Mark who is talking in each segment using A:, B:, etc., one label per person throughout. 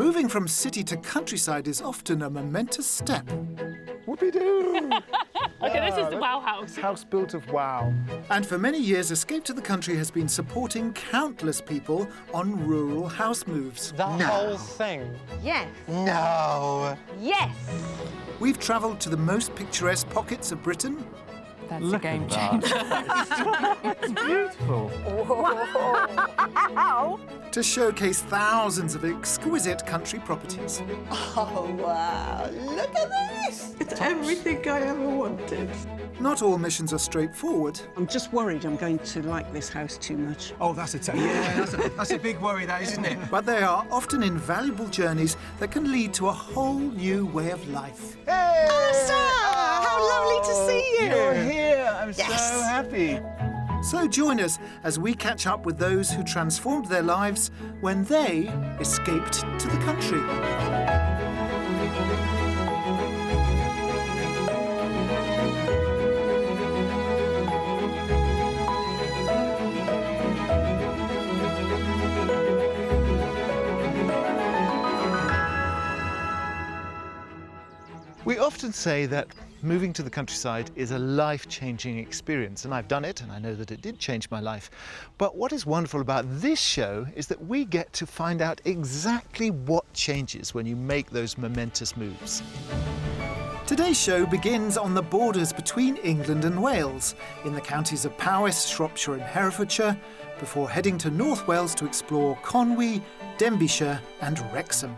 A: Moving from city to countryside is often a momentous step.
B: Whoopie-doo!
C: Okay, this is the wow house.
B: House built of wow.
A: And for many years, Escape to the Country has been supporting countless people on rural house moves.
D: The whole thing?
E: Yes.
D: No.
E: Yes.
A: We've travelled to the most picturesque pockets of Britain.
C: That's a game changer.
B: It's beautiful.
E: Wow.
A: To showcase thousands of exquisite country properties.
E: Oh, wow. Look at this.
F: It's everything I ever wanted.
A: Not all missions are straightforward.
F: I'm just worried I'm going to like this house too much.
G: Oh, that's a big worry, that, isn't it?
A: But they are often invaluable journeys that can lead to a whole new way of life.
B: Hey!
E: Alistair, how lovely to see you.
B: You're here. I'm
E: Yes.
B: so happy.
A: So join us as we catch up with those who transformed their lives when they escaped to the country.
B: We often say that moving to the countryside is a life-changing experience, and I've done it, and I know that it did change my life. But what is wonderful about this show is that we get to find out exactly what changes when you make those momentous moves.
A: Today's show begins on the borders between England and Wales, in the counties of Powys, Shropshire and Herefordshire, before heading to North Wales to explore Conwy, Denbighshire and Wrexham,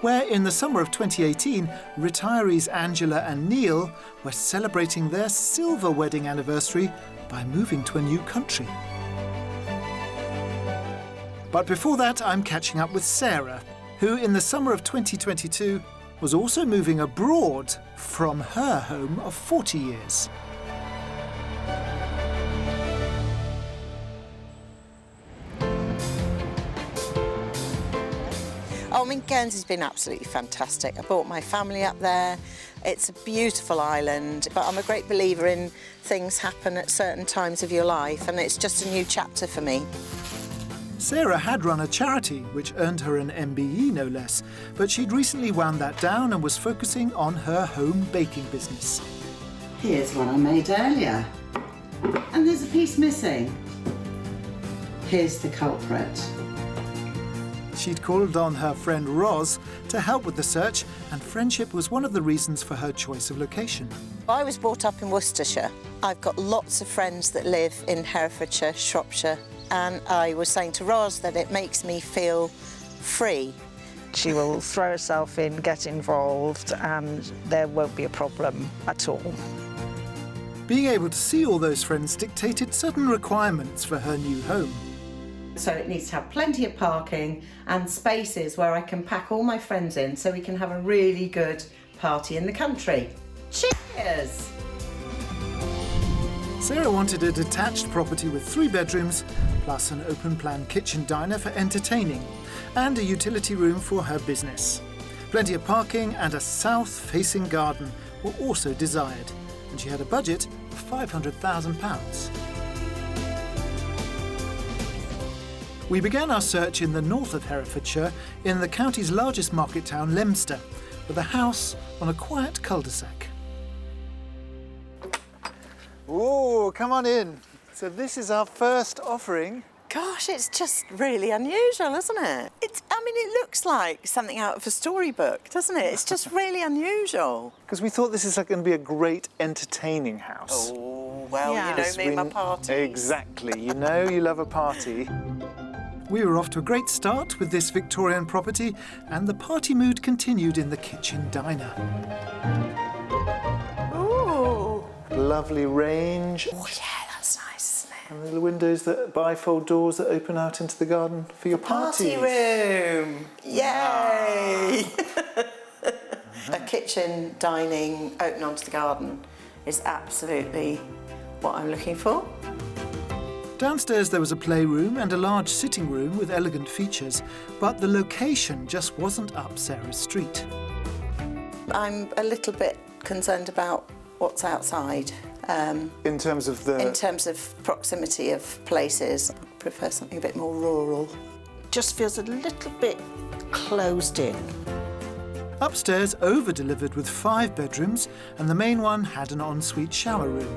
A: where in the summer of 2018, retirees Angela and Neil were celebrating their silver wedding anniversary by moving to a new country. But before that, I'm catching up with Sarah, who in the summer of 2022 was also moving abroad from her home of 40 years.
E: Oh, I mean, Guernsey's been absolutely fantastic. I brought my family up there. It's a beautiful island, but I'm a great believer in things happen at certain times of your life, and it's just a new chapter for me.
A: Sarah had run a charity, which earned her an MBE no less, but she'd recently wound that down and was focusing on her home baking business.
H: Here's one I made earlier. And there's a piece missing. Here's the culprit.
A: She'd called on her friend Roz to help with the search, and friendship was one of the reasons for her choice of location.
E: I was brought up in Worcestershire. I've got lots of friends that live in Herefordshire, Shropshire, and I was saying to Roz that it makes me feel free.
I: She will throw herself in, get involved, and there won't be a problem at all.
A: Being able to see all those friends dictated certain requirements for her new home.
H: So it needs to have plenty of parking and spaces where I can pack all my friends in so we can have a really good party in the country. Cheers!
A: Sarah wanted a detached property with 3 bedrooms, plus an open-plan kitchen diner for entertaining, and a utility room for her business. Plenty of parking and a south-facing garden were also desired, and she had a budget of £500,000. We began our search in the north of Herefordshire, in the county's largest market town, Leominster, with a house on a quiet cul-de-sac.
B: Oh, come on in. So this is our first offering.
E: Gosh, it's just really unusual, isn't it? It looks like something out of a storybook, doesn't it? It's just really unusual.
B: Because we thought this is going to be a great entertaining house.
E: Oh, well,
I: Yeah.
E: you know me and my parties.
B: Exactly. You know you love a party.
A: We were off to a great start with this Victorian property, and the party mood continued in the kitchen diner.
E: Ooh.
B: Lovely range.
E: Oh, yeah, that's nice, isn't it?
B: And little windows, that bifold doors that open out into the garden for your
E: Party
B: parties.
E: room. Yay! A kitchen, dining, open onto the garden is absolutely what I'm looking for.
A: Downstairs there was a playroom and a large sitting room with elegant features, but the location just wasn't up Sarah's street.
E: I'm a little bit concerned about what's outside.
B: In terms of
E: In terms of proximity of places, I prefer something a bit more rural.
I: just feels a little bit closed in.
A: Upstairs over-delivered with 5 bedrooms, and the main one had an ensuite shower room.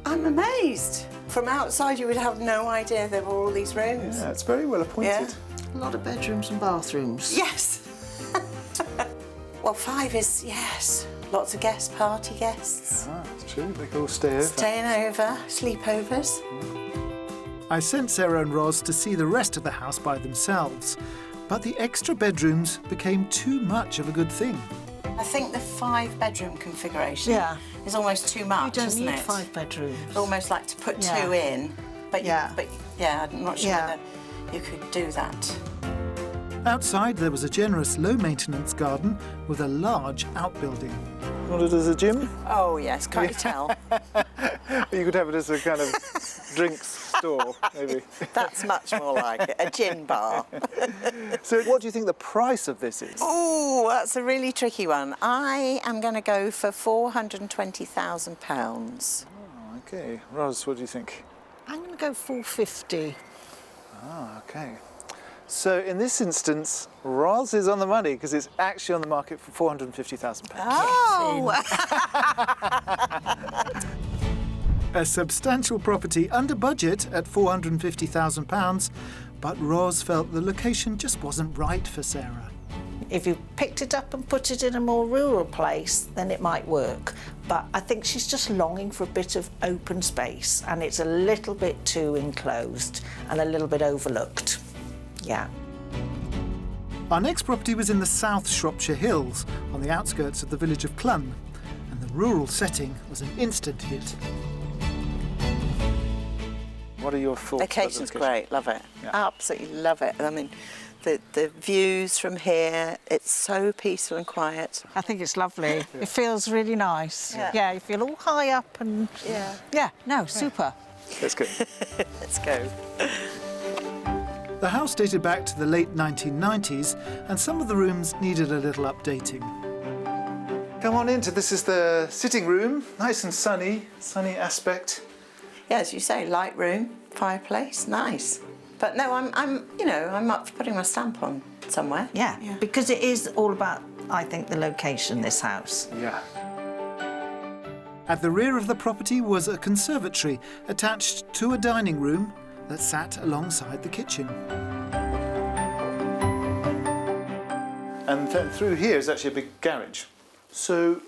E: I'm amazed. From outside, you would have no idea there were all these rooms.
B: Yeah, it's very well appointed.
E: Yeah.
I: A lot of bedrooms and bathrooms.
E: Yes. Well, 5 is, yes, lots of party guests.
B: Ah, it's true. They can all stay over.
E: Staying over, sleepovers.
A: I sent Sarah and Ros to see the rest of the house by themselves, but the extra bedrooms became too much of a good thing.
E: I think the 5-bedroom configuration is almost too much,
I: You don't
E: isn't
I: need
E: it?
I: 5 bedrooms.
E: Almost like to put 2 in, but I'm not sure whether you could do that.
A: Outside there was a generous low-maintenance garden with a large outbuilding.
B: Want it as a gym?
E: Oh yes, can't you tell?
B: You could have it as a kind of drinks store, maybe.
E: That's much more like it, a gin bar.
B: So what do you think the price of this is?
E: Oh, that's a really tricky one. I am going to go for £420,000.
B: Oh, OK. Ros, what do you think?
I: I'm going to go 450.
B: Ah, OK. So in this instance, Ros is on the money because it's actually on the market for £450,000.
E: Oh!
A: A substantial property under budget at £450,000, but Ros felt the location just wasn't right for Sarah.
I: If you picked it up and put it in a more rural place, then it might work. But I think she's just longing for a bit of open space, and it's a little bit too enclosed and a little bit overlooked. Yeah.
A: Our next property was in the South Shropshire Hills, on the outskirts of the village of Clun, and the rural setting was an instant hit.
B: What are your thoughts?
E: Location's great, love it.
B: Yeah.
E: Absolutely love it. I mean, the views from here, it's so peaceful and quiet.
I: I think it's lovely. It feels really nice.
E: Yeah.
I: You feel all high up and... super.
B: Let's go.
E: Let's go.
A: The house dated back to the late 1990s, and some of the rooms needed a little updating.
B: Come on in. This is the sitting room. Nice and sunny aspect.
E: Yeah, as you say, light room, fireplace, nice. But no, I'm up for putting my stamp on somewhere.
I: Yeah, because it is all about, I think, the location, this house.
B: Yeah.
A: At the rear of the property was a conservatory attached to a dining room that sat alongside the kitchen.
B: And then through here is actually a big garage. So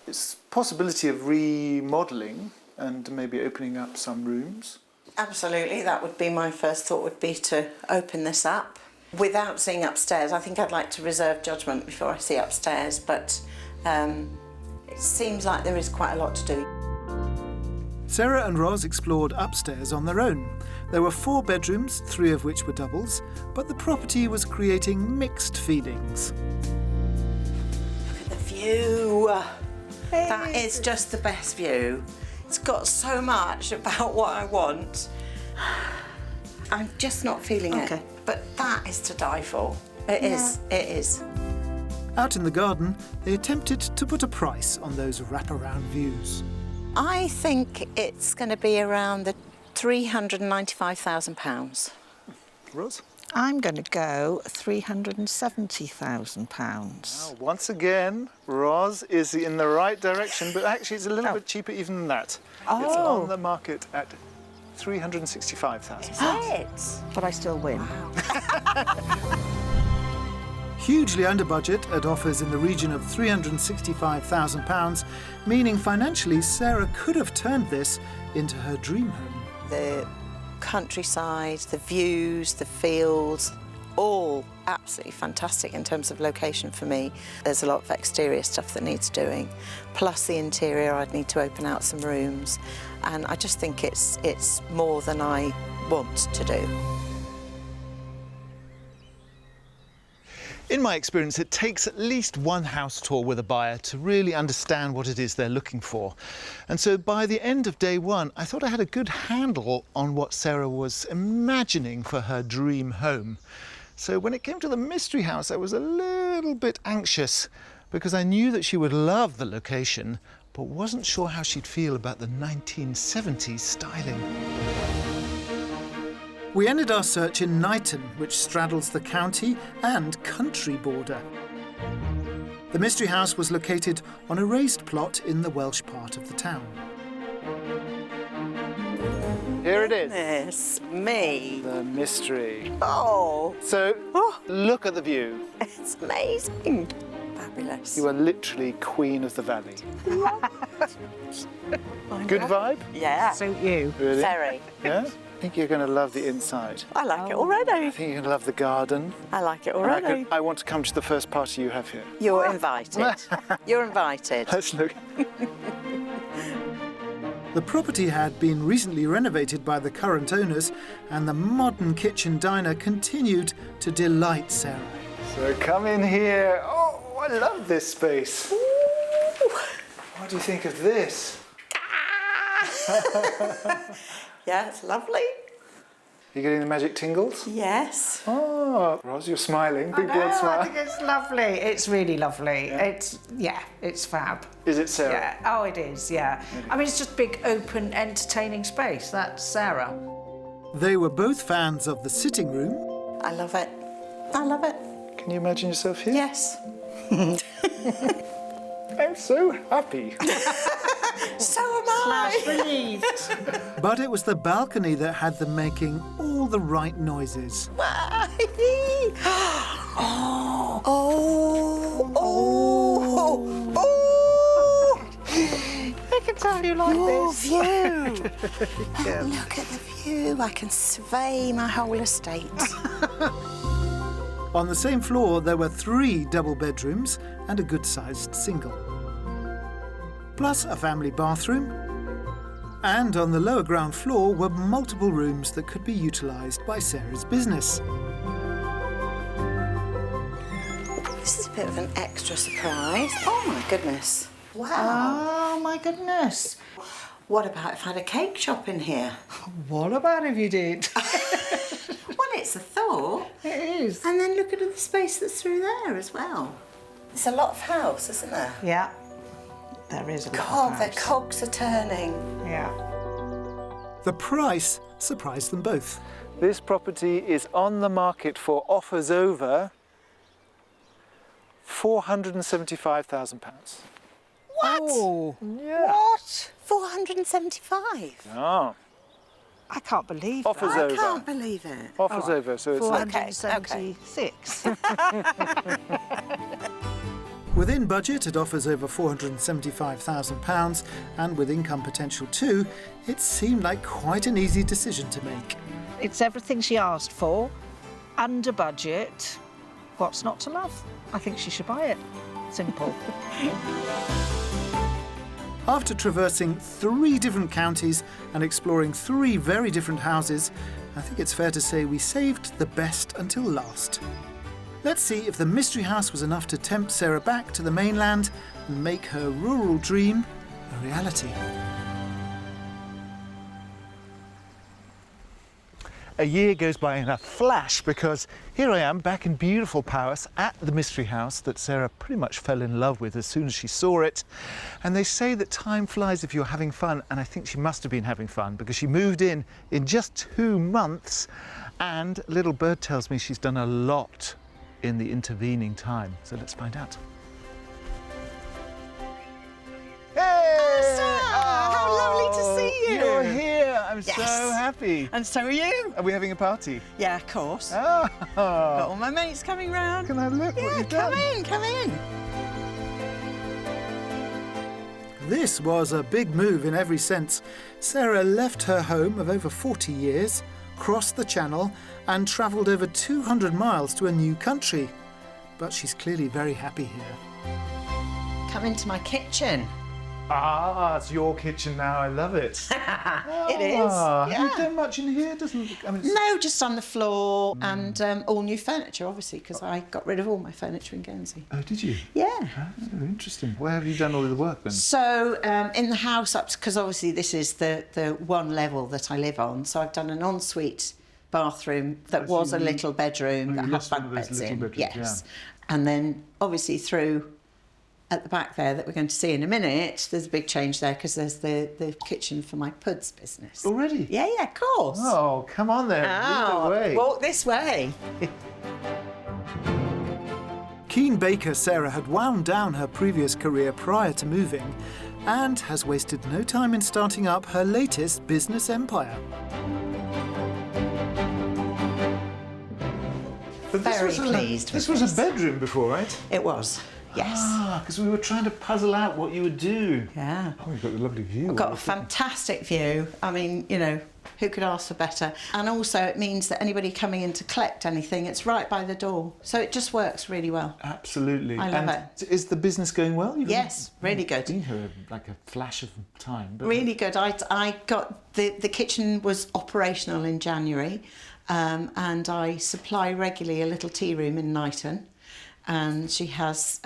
B: it's a possibility of remodelling and maybe opening up some rooms.
E: Absolutely, that would be my first thought, would be to open this up. Without seeing upstairs, I think I'd like to reserve judgment before I see upstairs, but it seems like there is quite a lot to do.
A: Sarah and Ros explored upstairs on their own. There were 4 bedrooms, 3 of which were doubles, but the property was creating mixed feelings.
E: Look at the view. That is just the best view. It's got so much about what I want. I'm just not feeling it. But that is to die for. It is.
A: Out in the garden, they attempted to put a price on those wraparound views.
E: I think it's going to be around the £395,000.
B: Ros?
I: I'm going to go £370,000.
B: Oh, once again, Ros is in the right direction, but actually it's a little bit cheaper even than that.
I: Oh.
B: It's on the market at £365,000.
I: But I still win.
A: Hugely under budget at offers in the region of £365,000, meaning financially Sarah could have turned this into her dream home.
E: The countryside, the views, the fields, all absolutely fantastic in terms of location for me. There's a lot of exterior stuff that needs doing, plus the interior. I'd need to open out some rooms, and I just think it's more than I want to do.
B: In my experience, it takes at least one house tour with a buyer to really understand what it is they're looking for. And so by the end of day 1, I thought I had a good handle on what Sarah was imagining for her dream home. So when it came to the mystery house, I was a little bit anxious because I knew that she would love the location, but wasn't sure how she'd feel about the 1970s styling.
A: We ended our search in Knighton, which straddles the county and country border. The mystery house was located on a raised plot in the Welsh part of the town.
B: Here it is.
E: Goodness me.
B: The mystery.
E: Oh,
B: So, look at the view.
E: it's amazing. Fabulous.
B: You are literally queen of the valley. Good vibe?
E: Yeah.
F: Suit you.
B: Really?
E: Very.
B: Yeah? I think you're going to love the inside.
E: I like it
B: I
E: already.
B: think you're going to love the garden.
E: I like it
B: And
E: already.
B: I want to come to the first party you have here.
E: You're invited. You're invited.
B: Let's look.
A: The property had been recently renovated by the current owners, and the modern kitchen diner continued to delight Sarah.
B: So come in here. Oh, I love this space. What do you think of this?
E: Yeah, it's lovely.
I: You getting the magic tingles?
E: Yes.
I: Oh, Ros, you're smiling. Big broad
F: I
I: smile.
F: think it's lovely. It's really lovely.
I: Yeah.
F: It's fab.
I: Is it Sarah?
F: Yeah. Oh, it is. Yeah. I mean, it's just big, open, entertaining space. That's Sarah.
A: They were both fans of the sitting room.
E: I love it. I love it.
I: Can you imagine yourself here?
E: Yes.
I: I'm so happy.
E: So am I.
F: Relieved.
A: But it was the balcony that had them making all the right noises.
E: oh. Oh. Oh. Oh.
F: I can tell you like
E: Your
F: this.
E: view. Look at the view. I can survey my whole estate.
A: On the same floor, there were 3 double bedrooms and a good-sized single, plus a family bathroom. And on the lower ground floor were multiple rooms that could be utilised by Sarah's business.
E: This is a bit of an extra surprise. Oh my goodness. Wow.
F: Oh, my goodness.
E: What about if I had a cake shop in here?
F: What about if you did?
E: Well, it's a thought.
F: It is.
E: And then look at all the space that's through there as well. There's a lot of house, isn't there?
F: Yeah. There is a lot
E: God,
F: of
E: the
F: house.
E: cogs are turning.
F: Yeah.
A: The price surprised them both.
I: This property is on the market for offers over £475,000.
E: What?
F: Oh.
I: Yeah.
F: What?
E: 475?
I: Oh.
F: I can't believe
I: Offers
F: that.
E: I
I: over.
E: can't believe it.
I: Offers over, so it's like
F: 476.
A: Within budget, it offers over £475,000, and with income potential too, it seemed like quite an easy decision to make.
F: It's everything she asked for, under budget. What's not to love? I think she should buy it. Simple.
A: After traversing 3 different counties and exploring 3 very different houses, I think it's fair to say we saved the best until last. Let's see if the mystery house was enough to tempt Sarah back to the mainland and make her rural dream a reality.
B: A year goes by in a flash because here I am back in beautiful Powys at the mystery house that Sarah pretty much fell in love with as soon as she saw it. And they say that time flies if you're having fun, and I think she must have been having fun because she moved in just 2 months, and little bird tells me she's done a lot in the intervening time. So let's find out. Hey!
E: How lovely to see you.
B: You're here. I'm
E: Yes.
B: so happy.
E: And so are you.
B: Are we having a party?
E: Yeah, of course.
B: Oh,
E: Got all my mates coming round.
B: can I look what
E: Yeah,
B: you've
E: come
B: done?
E: in, come in.
A: This was a big move in every sense. Sarah left her home of over 40 years, crossed the Channel, and travelled over 200 miles to a new country. But she's clearly very happy here.
E: Come into my kitchen.
B: Ah, it's your kitchen now. I love it.
E: It is.
B: Have you
E: Yeah.
B: done much in here? Doesn't I mean, it's-
E: No, just on the floor and all new furniture, obviously, because I got rid of all my furniture in Guernsey.
B: Oh, did you?
E: Yeah.
B: Oh, interesting. Where have you done all of the work then?
E: So in the house up, because obviously this is the one level that I live on, so I've done an ensuite bathroom that was a little bedroom
B: you
E: that had
B: lost one
E: bunk
B: of those
E: beds
B: little
E: in.
B: bedrooms,
E: Yes. And then obviously through
H: at the back there that we're going to see in a minute, there's a big change there because there's the kitchen for my puds business.
B: Already?
H: Yeah, of course.
B: Oh, come on then. Lead the way.
H: Walk this way.
A: Keen baker Sarah had wound down her previous career prior to moving and has wasted no time in starting up her latest business empire.
B: But
H: Very pleased
B: This
H: with
B: was a
H: this.
B: bedroom before, right?
H: It was, yes.
B: Ah, because we were trying to puzzle out what you would do.
H: Yeah.
B: Oh, you've got a lovely view.
H: I've got a fantastic view. I mean, you know, who could ask for better? And also it means that anybody coming in to collect anything, it's right by the door. So it just works really well.
B: Absolutely.
H: I love
B: it. Is the business going well? You've
H: Yes, really good.
B: been here like a flash of time. But
H: Really good. I got the kitchen was operational in January, and I supply regularly a little tea room in Knighton, and she has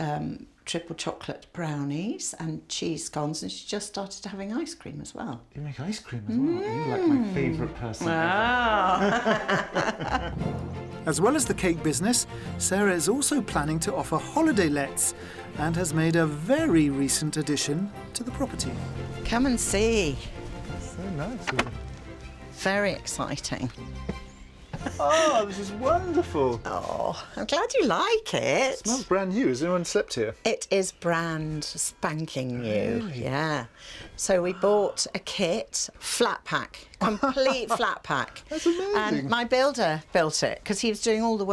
H: triple chocolate brownies and cheese scones, and she just started having ice cream as well.
B: You make ice cream as well. You're like my favourite person ever.
H: Ah.
A: As well as the cake business, Sarah is also planning to offer holiday lets and has made a very recent addition to the property.
H: Come and see.
B: So nice.
H: Very exciting.
B: Oh, this is wonderful.
H: Oh, I'm glad you like it.
B: It smells brand new. Has anyone slept here?
H: It is brand spanking new.
B: Really?
H: Yeah. So we bought a kit, flat pack, complete flat pack.
B: That's amazing.
H: And my builder built it because he was doing all the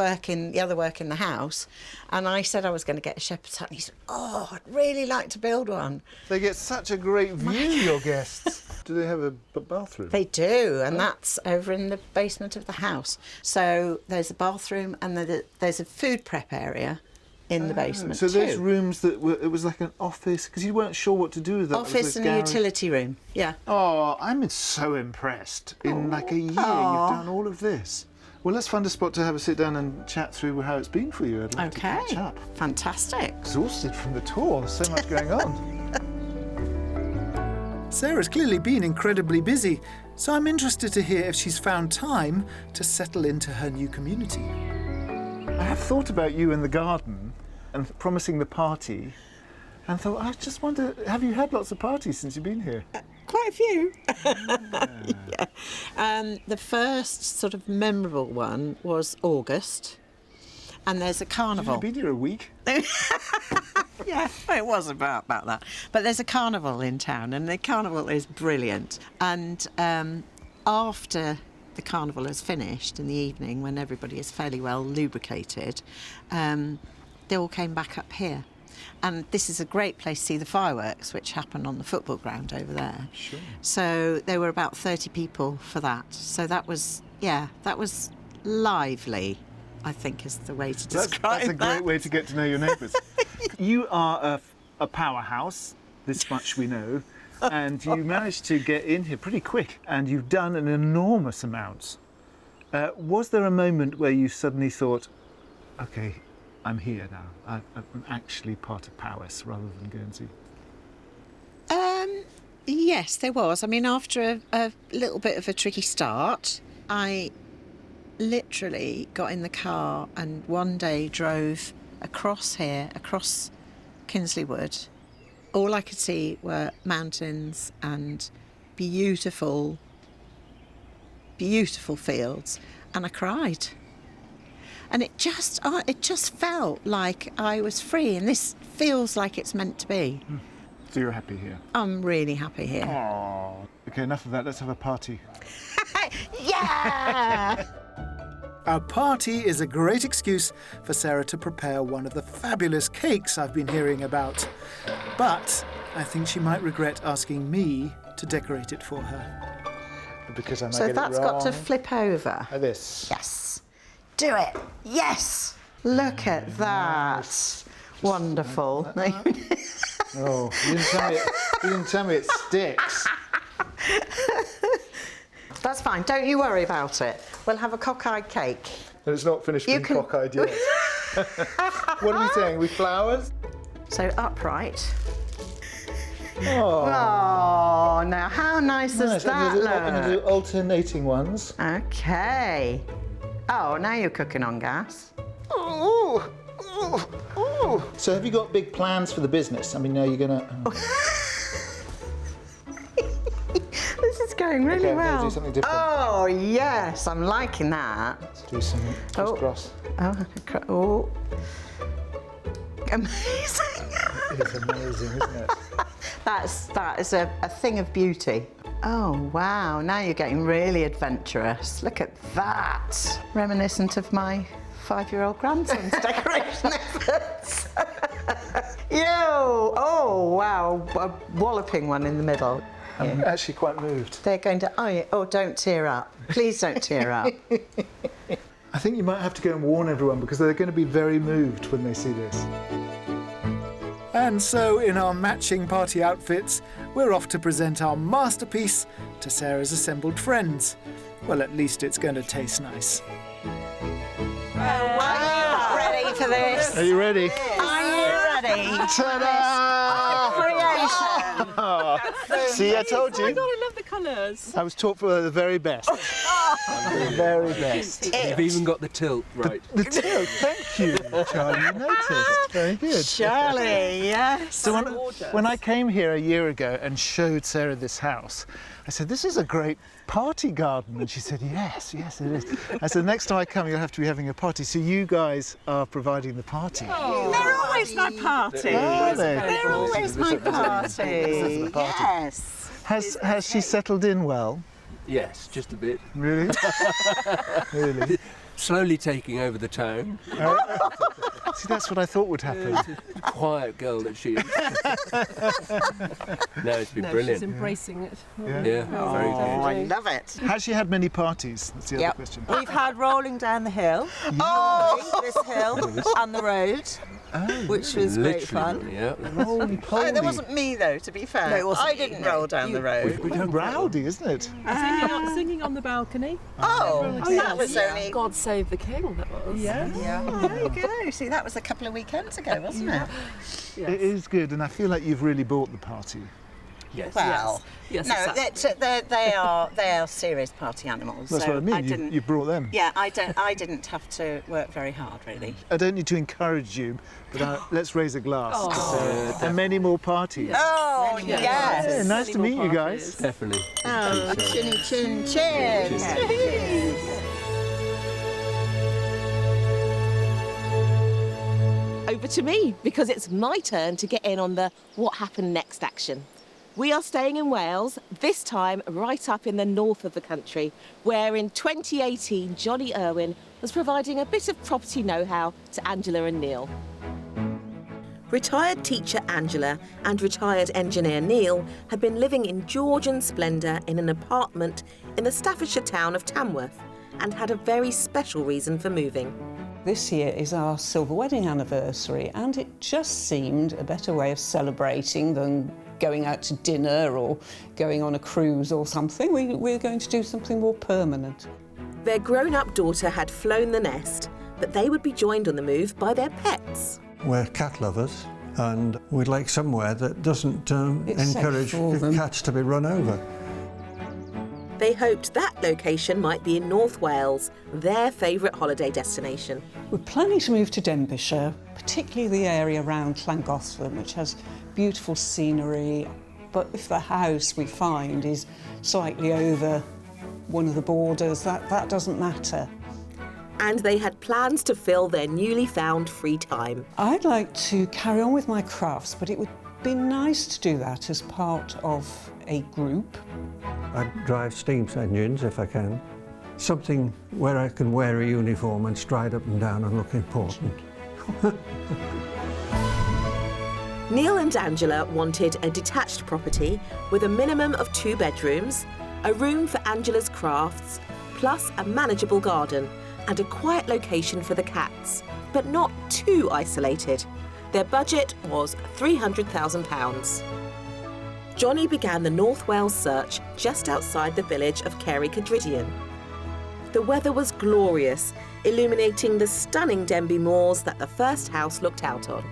H: other work in the house. And I said I was going to get a shepherd's hut. And he said, oh, I'd really like to build one.
B: They get such a great view, your guests. Do they have a bathroom?
H: They do, and that's over in the basement of the house. So there's a bathroom and there's a food prep area in the basement
B: So
H: too.
B: those rooms that were, it was like an office, because you weren't sure what to do with that.
H: Office and a utility room, yeah.
B: Oh, I'm so impressed. In like a year, you've done all of this. Well, let's find a spot to have a sit down and chat through how it's been for you. I'd like to catch up.
H: Fantastic.
B: Exhausted from the tour. There's so much going on.
A: Sarah's clearly been incredibly busy, so I'm interested to hear if she's found time to settle into her new community.
B: I have thought about you in the garden and promising the party, and thought, I just wonder, have you had lots of parties since you've been here?
H: Quite a few. Yeah. The first sort of memorable one was August, and there's a carnival.
B: You've been here a week?
H: Yeah, it was about that. But there's a carnival in town, and the carnival is brilliant. And after the carnival has finished in the evening, when everybody is fairly well lubricated, they all came back up here. And this is a great place to see the fireworks, which happen on the football ground over there.
B: Sure.
H: So there were about 30 people for that. So that was lively, I think is the way to describe
B: That's a
H: that.
B: great way to get to know your neighbours. You are a powerhouse, this much we know, and you managed to get in here pretty quick, and you've done an enormous amount. Was there a moment where you suddenly thought, OK, I'm here now, I'm actually part of Powys rather than Guernsey?
H: Yes, there was. I mean, after a little bit of a tricky start, I literally got in the car and one day drove across here, across Kinsley Wood. All I could see were mountains and beautiful, beautiful fields, and I cried. And it just felt like I was free, and this feels like it's meant to be.
B: So you're happy here?
H: I'm really happy here.
B: Oh. OK, enough of that. Let's have a party.
H: Yeah!
A: Our party is a great excuse for Sarah to prepare one of the fabulous cakes I've been hearing about. But I think she might regret asking me to decorate it for her.
B: Because I might
H: So
B: get
H: that's
B: it
H: got to
B: wrong.
H: flip over.
B: Like this.
H: Yes. Do it. Yes. Look at that. Wonderful.
B: Oh, you didn't tell me it sticks.
H: That's fine. Don't you worry about it. We'll have a cockeyed cake.
B: And it's not finished being
H: can-
B: cockeyed yet. What are we saying? With flowers?
H: So upright.
B: Oh,
H: Oh, now how nice does that
B: I'm going to do
H: look?
B: alternating ones.
H: Okay. Oh, now you're cooking on gas.
B: Oh, oh, oh. So have you got big plans for the business? I mean, are you going to...
H: This is going really
B: I'm
H: well.
B: gonna do something different.
H: Oh, yes, I'm liking that.
B: Let's do some crisscross.
H: Oh. Amazing.
B: It's amazing, isn't it?
H: That is a thing of beauty. Oh, wow, now you're getting really adventurous. Look at that. Reminiscent of my 5-year-old grandson's decoration efforts. Yo! Oh, wow, a walloping one in the middle.
B: I'm actually quite moved.
H: They're going to... Oh, don't tear up. Please don't tear up.
B: I think you might have to go and warn everyone because they're going to be very moved when they see this.
A: And so, in our matching party outfits, we're off to present our masterpiece to Sarah's assembled friends. Well, at least it's going to taste nice.
H: Wow, ready for this?
B: Are you ready?
H: Are you ready?
B: Ta-da!
H: Creation.
B: See, I told
C: Oh my
B: you.
C: God, I love the colours.
B: I was taught for the very best. The very best.
G: You've even got the tilt right.
B: The tilt, thank you, Charlie. You noticed. Very good.
H: Charlie, yes.
B: So when I came here a year ago and showed Sarah this house, I said, this is a great party garden. And she said, yes, it is. I said, next time I come, you'll have to be having a party. So you guys are providing the party.
H: Oh. They're always my party.
B: Are they?
H: They're always my party. Yes.
B: Has she settled in well?
G: Yes, just a bit.
B: Really? Really?
G: Slowly taking over the town.
B: See, that's what I thought would happen.
G: Quiet girl that she is. No, it's been brilliant.
C: She's embracing it.
G: Yeah, very good.
H: I love it.
B: Has she had many parties? That's the other question.
J: We've had rolling down the hill, this hill, and the road, which was great fun.
G: Yeah.
B: Holy poly.
H: There wasn't me, though, to be fair.
J: No, it wasn't
H: I
J: you,
H: didn't
J: no.
H: roll down the road.
B: Rowdy, isn't it?
C: Singing on the balcony.
H: That was only...
C: God save the king, that was.
H: Yeah, there you go. See, that was a couple of weekends ago, wasn't it?
B: It is good, and I feel like you've really bought the party.
G: Yes.
H: Well,
C: Yes,
H: no,
C: exactly.
H: they are serious party animals.
B: That's
H: so
B: what I mean. You brought them.
H: Yeah, I didn't have to work very hard, really.
B: I don't need to encourage you, but let's raise a glass to Sarah and many more parties.
H: Oh, yes.
B: Yeah, nice to
C: Many
B: meet
C: more
B: you guys.
G: Definitely.
H: Oh, chinny chin chin.
J: Over to me, because it's my turn to get in on the what happened next action. We are staying in Wales, this time right up in the north of the country, where in 2018 Johnny Irwin was providing a bit of property know-how to Angela and Neil. Retired teacher Angela and retired engineer Neil had been living in Georgian splendour in an apartment in the Staffordshire town of Tamworth and had a very special reason for moving.
K: This year is our silver wedding anniversary, and it just seemed a better way of celebrating than going out to dinner or going on a cruise or something. We're going to do something more permanent.
J: Their grown-up daughter had flown the nest, but they would be joined on the move by their pets.
L: We're cat lovers, and we'd like somewhere that doesn't encourage cats to be run over.
J: They hoped that location might be in North Wales, their favourite holiday destination.
K: We're planning to move to Denbighshire, particularly the area around Llangollen, which has beautiful scenery. But if the house we find is slightly over one of the borders, that doesn't matter.
J: And they had plans to fill their newly found free time.
K: I'd like to carry on with my crafts, but it would be nice to do that as part of a group.
L: I'd drive steam engines if I can. Something where I can wear a uniform and stride up and down and look important.
J: Neil and Angela wanted a detached property with a minimum of 2 bedrooms, a room for Angela's crafts, plus a manageable garden and a quiet location for the cats, but not too isolated. Their budget was £300,000. Johnny began the North Wales search just outside the village of Carey Cadridian. The weather was glorious, illuminating the stunning Denby moors that the first house looked out on.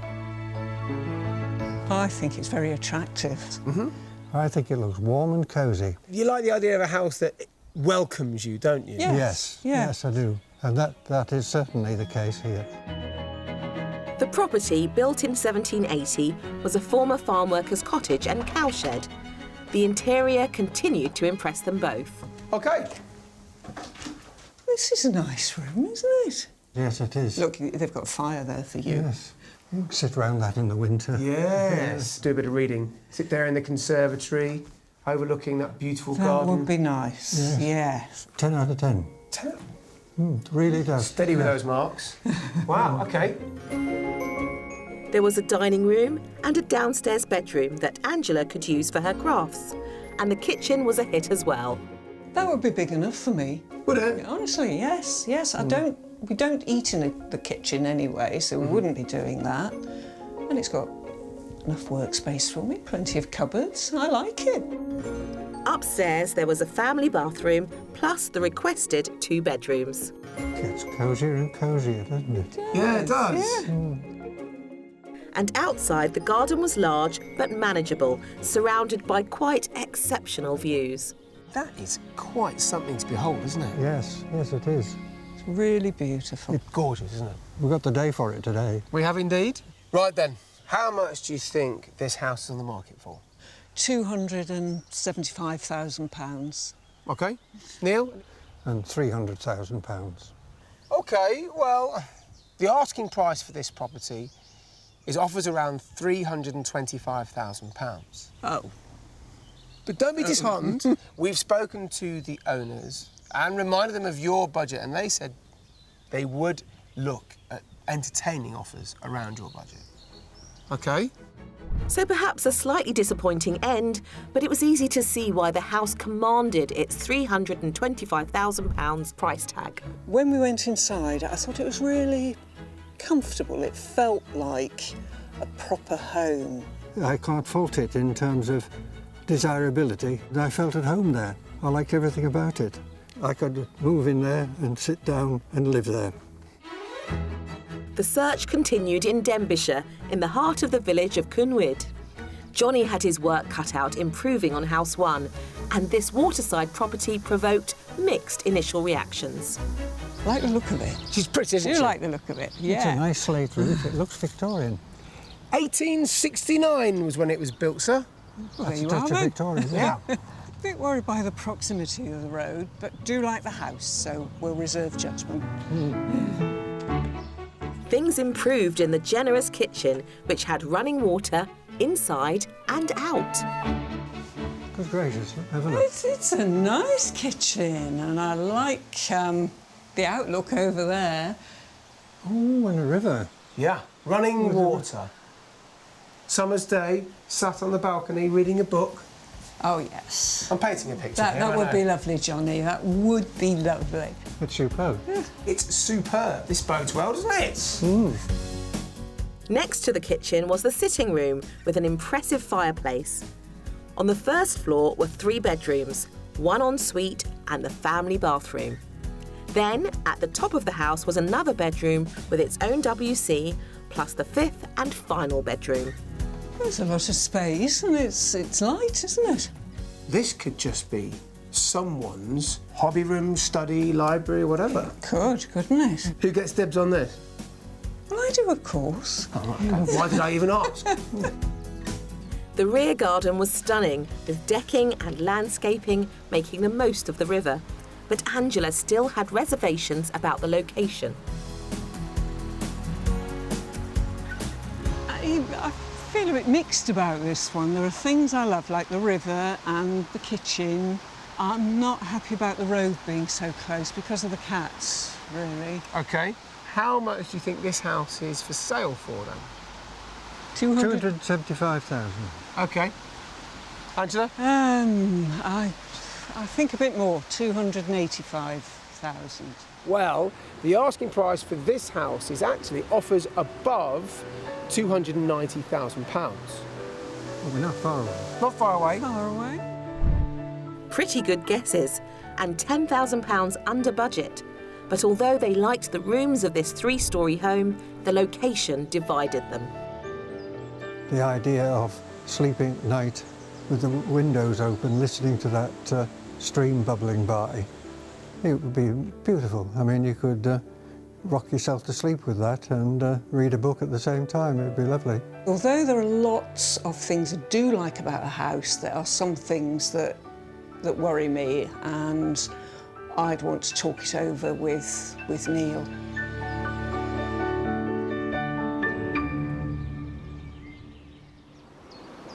K: I think it's very attractive.
L: Mm-hmm. I think it looks warm and cosy.
G: You like the idea of a house that welcomes you, don't you?
L: Yes, I do. And that is certainly the case here.
J: The property, built in 1780, was a former farm worker's cottage and cowshed. The interior continued to impress them both.
G: OK.
K: This is a nice room, isn't it?
L: Yes, it is.
K: Look, they've got a fire there for you.
L: Yes. You can sit round that in the winter.
G: Yes. Do a bit of reading. Sit there in the conservatory, overlooking that beautiful garden.
K: That would be nice, yes.
L: 10 out of 10.
G: 10.
L: It really does.
G: Steady with those marks. Wow, OK.
J: There was a dining room and a downstairs bedroom that Angela could use for her crafts. And the kitchen was a hit as well.
K: That would be big enough for me.
G: Would it?
K: Honestly, yes. We don't eat in the kitchen anyway, so we wouldn't be doing that. And it's got enough workspace for me, plenty of cupboards. I like it.
J: Upstairs, there was a family bathroom, plus the requested 2 bedrooms.
L: It gets cosier and cosier, doesn't it?
G: Yeah, it does.
K: Yeah.
J: And outside, the garden was large but manageable, surrounded by quite exceptional views.
G: That is quite something to behold, isn't it?
L: Yes, it is.
K: It's really beautiful.
G: It's gorgeous, isn't it?
L: We've got the day for it today.
G: We have indeed. Right then, how much do you think this house is on the market for?
K: £275,000.
G: OK. Neil?
L: And £300,000.
G: OK, well, the asking price for this property is offers around £325,000.
K: Oh.
G: But don't be disheartened. We've spoken to the owners and reminded them of your budget, and they said they would look at entertaining offers around your budget. OK?
J: So perhaps a slightly disappointing end, but it was easy to see why the house commanded its £325,000 price tag.
K: When we went inside, I thought it was really comfortable. It felt like a proper home.
L: I can't fault it in terms of desirability. I felt at home there. I liked everything about it. I could move in there and sit down and live there.
J: The search continued in Denbighshire, in the heart of the village of Cynwyd. Johnny had his work cut out improving on House 1, and this waterside property provoked mixed initial reactions.
K: I like the look of it.
G: She's pretty, isn't
K: I
G: she?
K: do like the look of it, yeah.
L: It's a nice slate roof. It looks Victorian.
G: 1869 was when it was built, sir.
K: Well,
L: That's
K: there you
L: a touch
K: are,
L: of
K: then.
L: Victorian, isn't
G: Yeah.
L: it?
K: A bit worried by the proximity of the road, but do like the house, so we'll reserve judgment.
J: Things improved in the generous kitchen, which had running water inside and out.
L: Good gracious, have a look.
K: It's a nice kitchen, and I like the outlook over there.
L: Oh, and a river.
G: Yeah, running water. Summer's day, sat on the balcony reading a book.
K: Oh, yes.
G: I'm painting a picture here,
K: That
G: I
K: would
G: know.
K: be lovely, Johnny. That would be lovely.
L: It's superb.
G: It's superb. This bodes well, doesn't it?
J: Next to the kitchen was the sitting room with an impressive fireplace. On the first floor were 3 bedrooms, 1 ensuite and the family bathroom. Then, at the top of the house was another bedroom with its own WC, plus the 5th and final bedroom.
K: There's a lot of space, and it's light, isn't it?
G: This could just be someone's hobby room, study, library, whatever.
K: Could, couldn't it?
G: Who gets dibs on this?
K: Well, I do, of course.
G: Oh, okay. Why did I even ask?
J: The rear garden was stunning, with decking and landscaping making the most of the river. But Angela still had reservations about the location.
K: I feel a bit mixed about this one. There are things I love, like the river and the kitchen. I'm not happy about the road being so close because of the cats, really.
G: OK. How much do you think this house is for sale for, then?
L: 275,000.
G: OK. Angela?
K: I think a bit more, 285,000.
G: Well, the asking price for this house is actually offers above £290,000.
L: Well, we're not far away.
G: Not far away.
K: Far away.
J: Pretty good guesses, and £10,000 under budget. But although they liked the rooms of this 3-storey home, the location divided them.
L: The idea of sleeping at night with the windows open, listening to that stream bubbling by, it would be beautiful. I mean, you could rock yourself to sleep with that and read a book at the same time. It'd be lovely.
K: Although there are lots of things I do like about a house, there are some things that worry me, and I'd want to talk it over with Neil.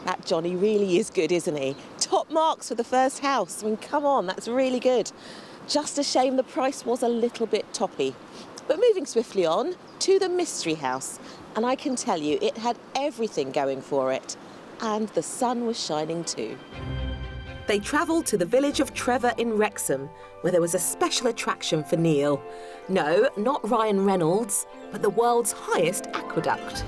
J: That Johnny really is good, isn't he? Top marks for the first house. I mean, come on, that's really good. Just a shame the price was a little bit toppy. But moving swiftly on to the mystery house, and I can tell you it had everything going for it, and the sun was shining too. They travelled to the village of Trevor in Wrexham, where there was a special attraction for Neil. No, not Ryan Reynolds, but the world's highest aqueduct.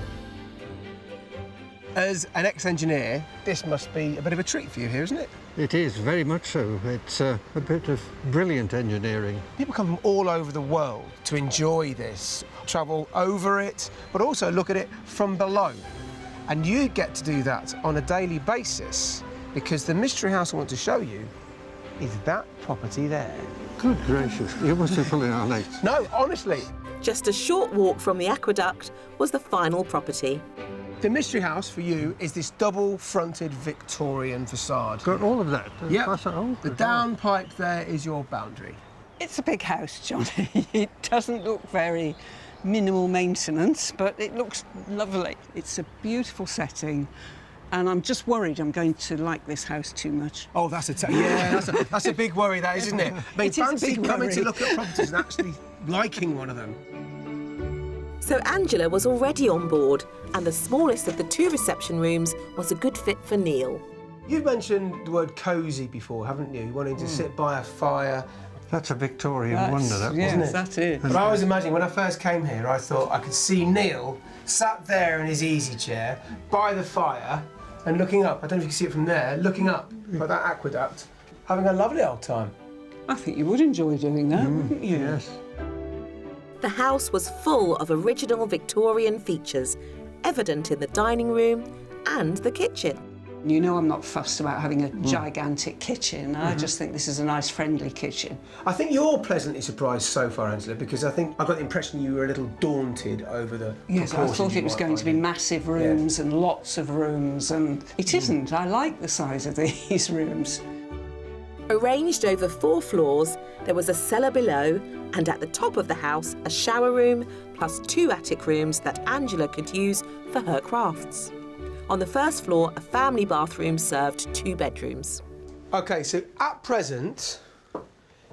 G: As an ex-engineer, this must be a bit of a treat for you here, isn't it?
L: It is, very much so. It's a bit of brilliant engineering.
G: People come from all over the world to enjoy this, travel over it, but also look at it from below. And you get to do that on a daily basis, because the mystery house I want to show you is that property there.
L: Good gracious, you must be pulling our legs.
G: No, honestly.
J: Just a short walk from the aqueduct was the final property.
G: The mystery house for you is this double-fronted Victorian facade.
L: Got all of that?
G: Yeah.
L: Oh,
G: the downpipe there is your boundary.
K: It's a big house, Johnny. It doesn't look very minimal maintenance, but it looks lovely. It's a beautiful setting, and I'm just worried I'm going to like this house too much.
G: Oh, that's a big worry, that is, isn't it? I mean, fancy coming to look at properties and actually liking one of them.
J: So Angela was already on board, and the smallest of the two reception rooms was a good fit for Neil.
G: You've mentioned the word cosy before, haven't you? Wanting to sit by a fire.
L: That's a Victorian wonder, that,
K: yes,
L: wasn't it?
K: That is.
G: But I was imagining, when I first came here, I thought I could see Neil sat there in his easy chair by the fire and looking up. I don't know if you can see it from there, looking up by that aqueduct, having a lovely old time.
K: I think you would enjoy doing that, wouldn't you?
L: Yes.
J: The house was full of original Victorian features, evident in the dining room and the kitchen.
K: You know I'm not fussed about having a gigantic kitchen. I just think this is a nice, friendly kitchen.
G: I think you're pleasantly surprised so far, Angela, because I think I got the impression you were a little daunted over the
K: Yes, I thought it was going to be massive rooms and lots of rooms, and it isn't. I like the size of these rooms.
J: Arranged over 4 floors, there was a cellar below, and at the top of the house, a shower room, plus 2 attic rooms that Angela could use for her crafts. On the first floor, a family bathroom served 2 bedrooms.
G: OK, so at present,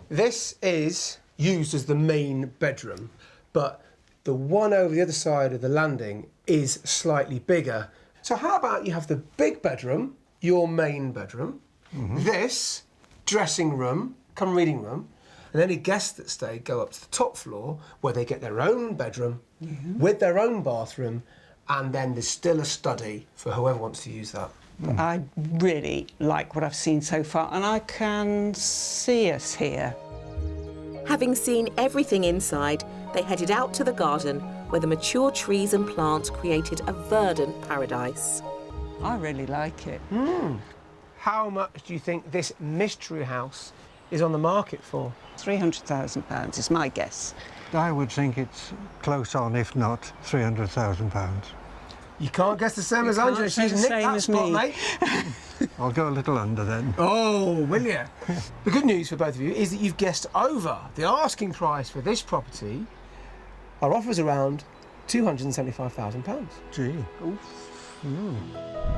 G: this is used as the main bedroom, but the one over the other side of the landing is slightly bigger. So how about you have the big bedroom, your main bedroom, this dressing room, come reading room, and any guests that stay go up to the top floor where they get their own bedroom with their own bathroom, and then there's still a study for whoever wants to use that.
K: I really like what I've seen so far, and I can see us here.
J: Having seen everything inside, they headed out to the garden where the mature trees and plants created a verdant paradise.
K: I really like it.
G: How much do you think this mystery house is on the market for?
K: £300,000 is my guess.
L: I would think it's close on, if not £300,000.
G: You can't guess the same as Angela. She's nicked that spot, mate.
L: I'll go a little under then.
G: Oh, will you? The good news for both of you is that you've guessed over. The asking price for this property, our offer's around £275,000.
L: Gee.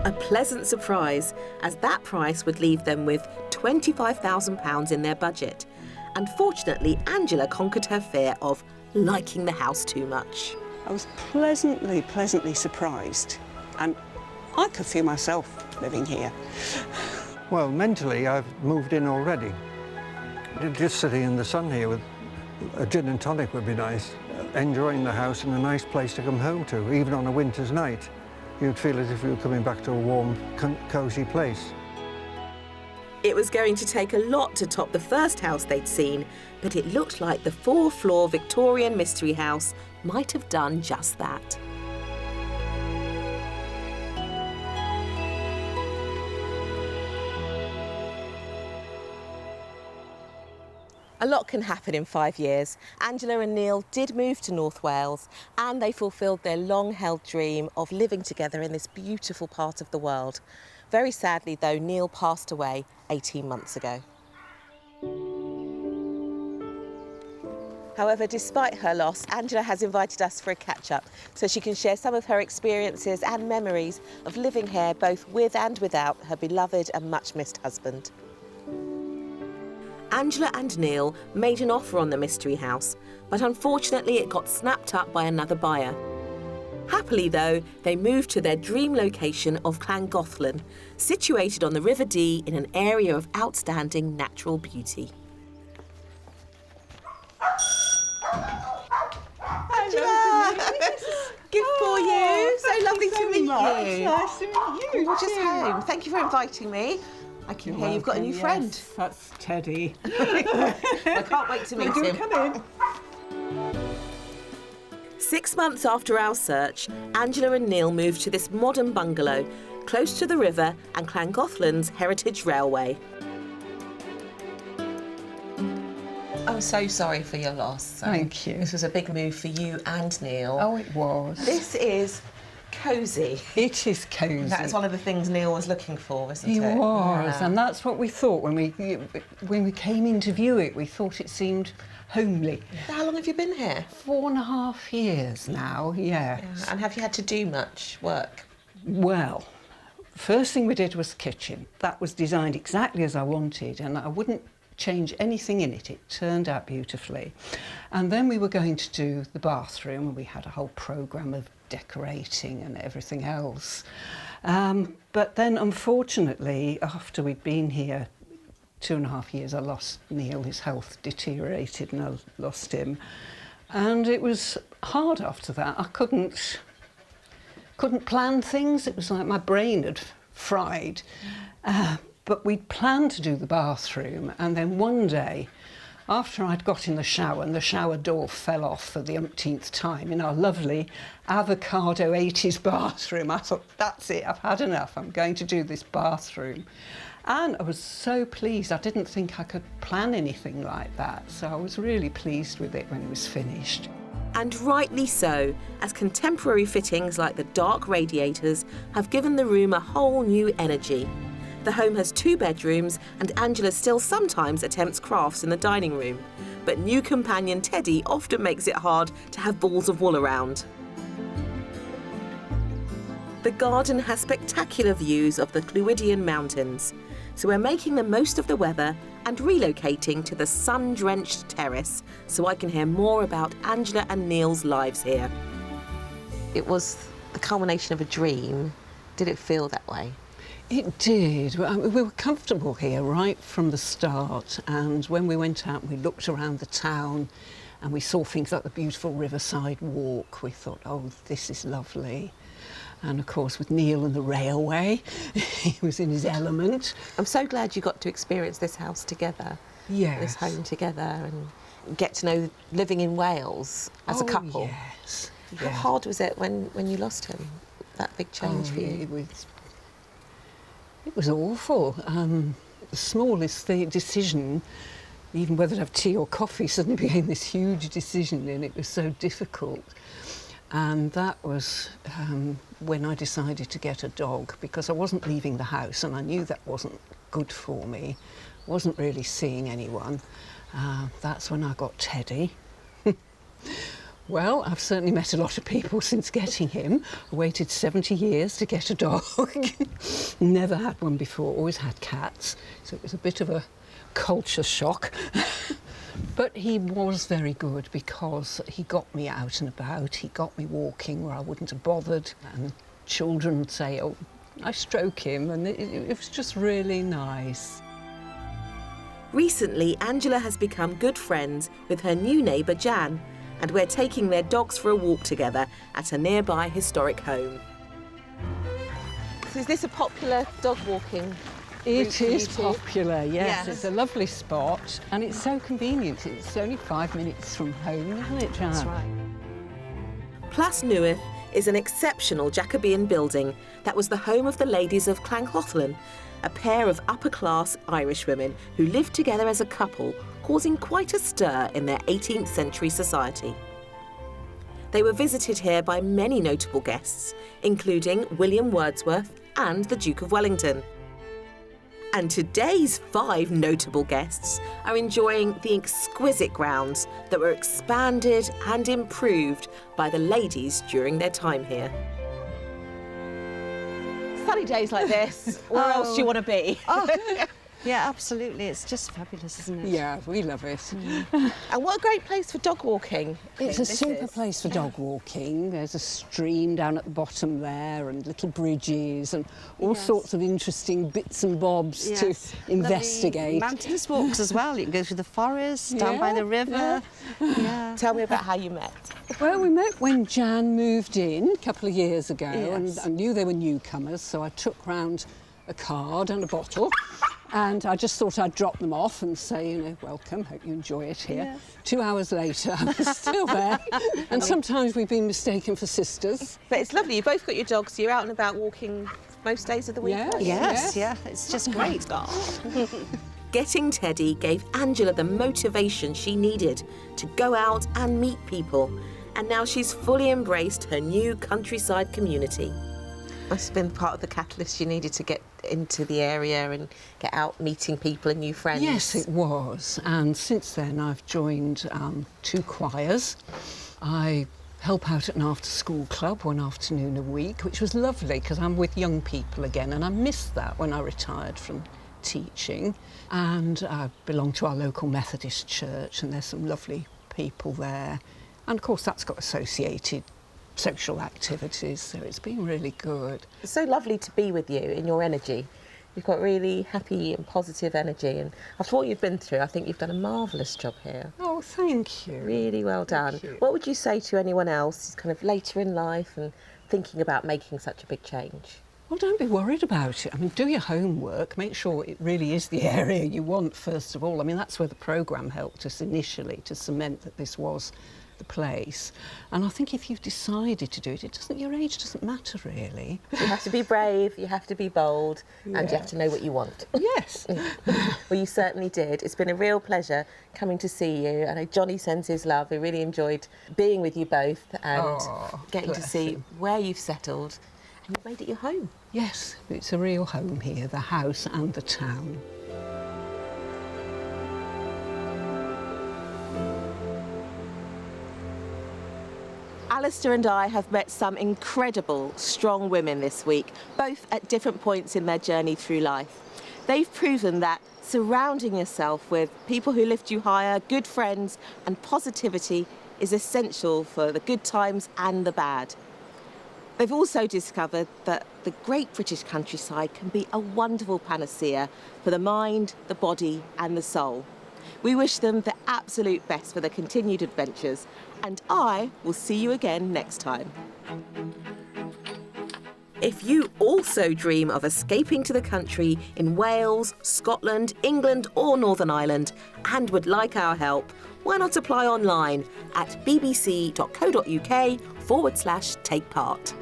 J: A pleasant surprise, as that price would leave them with £25,000 in their budget. And fortunately, Angela conquered her fear of liking the house too much.
K: I was pleasantly surprised, and I could feel myself living here.
L: Well, mentally, I've moved in already. Just sitting in the sun here with a gin and tonic would be nice. Enjoying the house and a nice place to come home to, even on a winter's night. You'd feel as if you were coming back to a warm, cosy place.
J: It was going to take a lot to top the first house they'd seen, but it looked like the 4-floor Victorian mystery house might have done just that. A lot can happen in 5 years. Angela and Neil did move to North Wales and they fulfilled their long-held dream of living together in this beautiful part of the world. Very sadly, though, Neil passed away 18 months ago. However, despite her loss, Angela has invited us for a catch-up so she can share some of her experiences and memories of living here both with and without her beloved and much-missed husband. Angela and Neil made an offer on the mystery house, but unfortunately it got snapped up by another buyer. Happily, though, they moved to their dream location of Llangollen, situated on the River Dee in an area of outstanding natural beauty. Angela! Good for you. So lovely to meet you.
K: Nice to meet you.
J: Gorgeous home. Thank you for inviting me. I can hear you've got a new friend.
K: That's Teddy.
J: I can't wait to meet him.
K: Come in.
J: 6 months after our search, Angela and Neil moved to this modern bungalow close to the river and Llangollen's heritage railway. I'm so sorry for your loss.
K: Thank you.
J: This was a big move for you and Neil.
K: Oh, it was.
J: This is cosy.
K: It is cosy.
J: That's one of the things Neil was looking for, isn't it?
K: He was,
J: Yeah.
K: and that's what we thought when we came in to view it. We thought it seemed homely.
J: How long have you been here?
K: 4.5 years now, yes.
J: Yeah. And have you had to do much work?
K: Well, first thing we did was the kitchen. That was designed exactly as I wanted, and I wouldn't change anything in it. It turned out beautifully. And then we were going to do the bathroom, and we had a whole programme of decorating and everything else. But then, unfortunately, after we'd been here 2.5 years, I lost Neil. His health deteriorated and I lost him. And it was hard after that. I couldn't plan things. It was like my brain had fried. But we'd planned to do the bathroom, and then one day, after I'd got in the shower and the shower door fell off for the umpteenth time in our lovely avocado 80s bathroom, I thought, that's it, I've had enough, I'm going to do this bathroom. And I was so pleased. I didn't think I could plan anything like that, so I was really pleased with it when it was finished.
J: And rightly so, as contemporary fittings like the dark radiators have given the room a whole new energy. The home has 2 bedrooms and Angela still sometimes attempts crafts in the dining room. But new companion Teddy often makes it hard to have balls of wool around. The garden has spectacular views of the Clwydian Mountains, so we're making the most of the weather and relocating to the sun-drenched terrace so I can hear more about Angela and Neil's lives here. It was the culmination of a dream. Did it feel that way?
K: It did. We were comfortable here right from the start, and when we went out we looked around the town and we saw things like the beautiful riverside walk. We thought, oh, this is lovely. And of course with Neil and the railway, he was in his element.
J: I'm so glad you got to experience this house together.
K: Yes.
J: This home together and get to know living in Wales as a couple.
K: Yes.
J: How hard was it when you lost him? That big change for you?
K: It was awful. The smallest decision, even whether to have tea or coffee, suddenly became this huge decision, and it was so difficult. And that was when I decided to get a dog, because I wasn't leaving the house and I knew that wasn't good for me. Wasn't really seeing anyone. That's when I got Teddy. Well, I've certainly met a lot of people since getting him. I waited 70 years to get a dog. Never had one before, always had cats. So it was a bit of a culture shock. But he was very good because he got me out and about. He got me walking where I wouldn't have bothered. And children would say, oh, I stroke him. And it was just really nice.
J: Recently, Angela has become good friends with her new neighbour, Jan, and we're taking their dogs for a walk together at a nearby historic home. So is this a popular dog walking?
K: It is popular, yes.
J: Yes.
K: It's a lovely spot and it's so convenient. It's only 5 minutes from home, isn't it, Jan?
J: That's right. Plas Newydd is an exceptional Jacobean building that was the home of the ladies of Llangollen, a pair of upper-class Irish women who lived together as a couple causing quite a stir in their 18th century society. They were visited here by many notable guests, including William Wordsworth and the Duke of Wellington. And today's 5 notable guests are enjoying the exquisite grounds that were expanded and improved by the ladies during their time here.
C: Sunny days like this, where else do you want to be?
M: Yeah, absolutely. It's just fabulous, isn't it?
K: Yeah, we love it.
C: And what a great place for dog walking.
K: It's a super place for dog walking. There's a stream down at the bottom there and little bridges and all sorts of interesting bits and bobs to investigate.
M: Mountainous walks as well. You can go through the forest, down by the river.
C: Yeah. Tell me about how you met.
K: Well, we met when Jan moved in a couple of years ago, and
C: Yes.
K: I knew they were newcomers, so I took round a card and a bottle. And I just thought I'd drop them off and say, you know, welcome, hope you enjoy it here.
C: Yes.
K: 2 hours later, I was still there. And sometimes we've been mistaken for sisters.
C: But it's lovely, you both got your dogs, so you're out and about walking most days of the week.
M: Yes, yeah, it's just great.
J: Getting Teddy gave Angela the motivation she needed to go out and meet people. And now she's fully embraced her new countryside community.
C: Must have been part of the catalyst you needed to get into the area and get out meeting people and new friends.
K: Yes, it was. And since then, I've joined 2 choirs. I help out at an after-school club 1 afternoon a week, which was lovely because I'm with young people again, and I missed that when I retired from teaching. And I belong to our local Methodist church, and there's some lovely people there. And of course, that's got associated social activities, so it's been really good.
C: It's so lovely to be with you in your energy. You've got really happy and positive energy, and after what you've been through, I think you've done a marvellous job here.
K: Oh, thank you.
C: Really well done. What would you say to anyone else who's kind of later in life and thinking about making such a big change?
K: Well, don't be worried about it. I mean, do your homework, make sure it really is the area you want, first of all. I mean, that's where the programme helped us initially to cement that this was the place. And I think if you've decided to do it, your age doesn't matter really.
C: You have to be brave, you have to be bold, and you have to know what you want.
K: Yes.
C: Well, you certainly did. It's been a real pleasure coming to see you. I know Johnny sends his love. We really enjoyed being with you both and getting to see where you've settled, and you've made it your home.
K: Yes, it's a real home here, the house and the town.
C: Alistair and I have met some incredible, strong women this week, both at different points in their journey through life. They've proven that surrounding yourself with people who lift you higher, good friends, and positivity is essential for the good times and the bad. They've also discovered that the great British countryside can be a wonderful panacea for the mind, the body, and the soul. We wish them the absolute best for their continued adventures, and I will see you again next time.
J: If you also dream of escaping to the country in Wales, Scotland, England or Northern Ireland and would like our help, why not apply online at bbc.co.uk/take part.